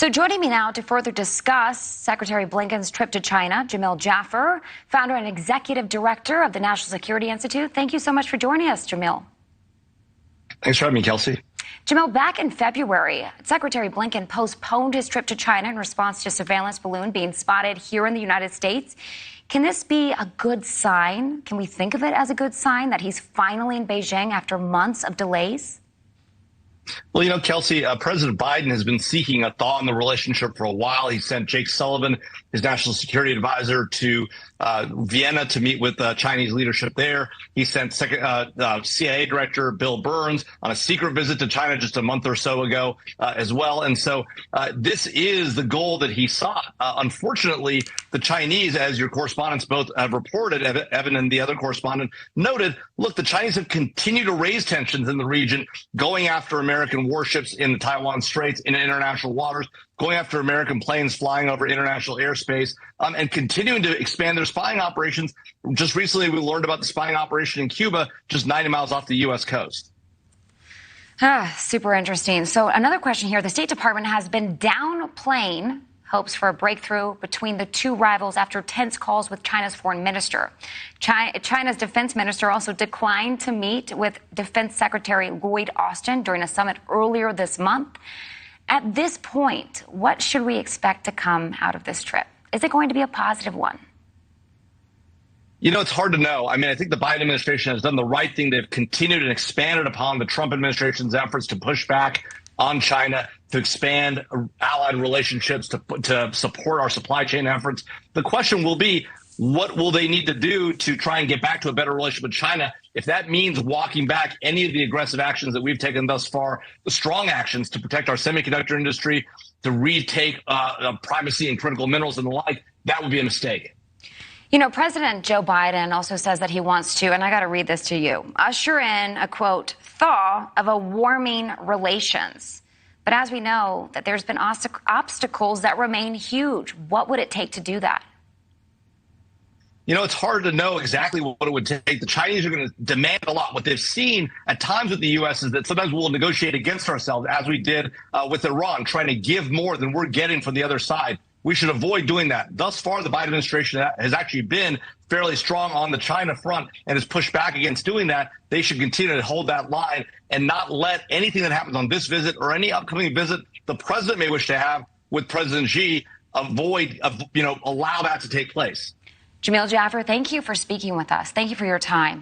So joining me now to further discuss Secretary Blinken's trip to China, Jamil Jaffer, founder and executive director of the National Security Institute. Thank you so much for joining us, Jamil. Thanks for having me, Kelsey. Jamil, back in February, Secretary Blinken postponed his trip to China in response to a surveillance balloon being spotted here in the United States. Can this be a good sign? Can we think of it as a good sign that he's finally in Beijing after months of delays? Well, Kelsey, President Biden has been seeking a thaw in the relationship for a while. He sent Jake Sullivan, his national security advisor, to Vienna to meet with Chinese leadership there. He sent CIA Director Bill Burns on a secret visit to China just a month or so ago as well. And so this is the goal that he sought. Unfortunately, the Chinese, as your correspondents both have reported, Evan and the other correspondent noted, look, the Chinese have continued to raise tensions in the region, going after American warships in the Taiwan Straits in international waters, going after American planes flying over international airspace, and continuing to expand their spying operations. Just recently, we learned about the spying operation in Cuba, just 90 miles off the U.S. coast. Super interesting. So another question here. The State Department has been downplaying hopes for a breakthrough between the two rivals after tense calls with China's foreign minister. China's defense minister also declined to meet with Defense Secretary Lloyd Austin during a summit earlier this month. At this point, what should we expect to come out of this trip? Is it going to be a positive one? It's hard to know. I mean, I think the Biden administration has done the right thing. They've continued and expanded upon the Trump administration's efforts to push back on China, to expand allied relationships, to support our supply chain efforts. The question will be, what will they need to do to try and get back to a better relationship with China? If that means walking back any of the aggressive actions that we've taken thus far, the strong actions to protect our semiconductor industry, to retake primacy in critical minerals and the like, that would be a mistake. President Joe Biden also says that he wants to, and I got to read this to you, usher in a, quote, thaw of a warming relations. But as we know, that there's been obstacles that remain huge. What would it take to do that? It's hard to know exactly what it would take. The Chinese are going to demand a lot. What they've seen at times with the U.S. is that sometimes we'll negotiate against ourselves, as we did with Iran, trying to give more than we're getting from the other side. We should avoid doing that. Thus far, the Biden administration has actually been fairly strong on the China front and has pushed back against doing that. They should continue to hold that line and not let anything that happens on this visit or any upcoming visit the president may wish to have with President Xi allow that to take place. Jamil Jaffer, thank you for speaking with us. Thank you for your time.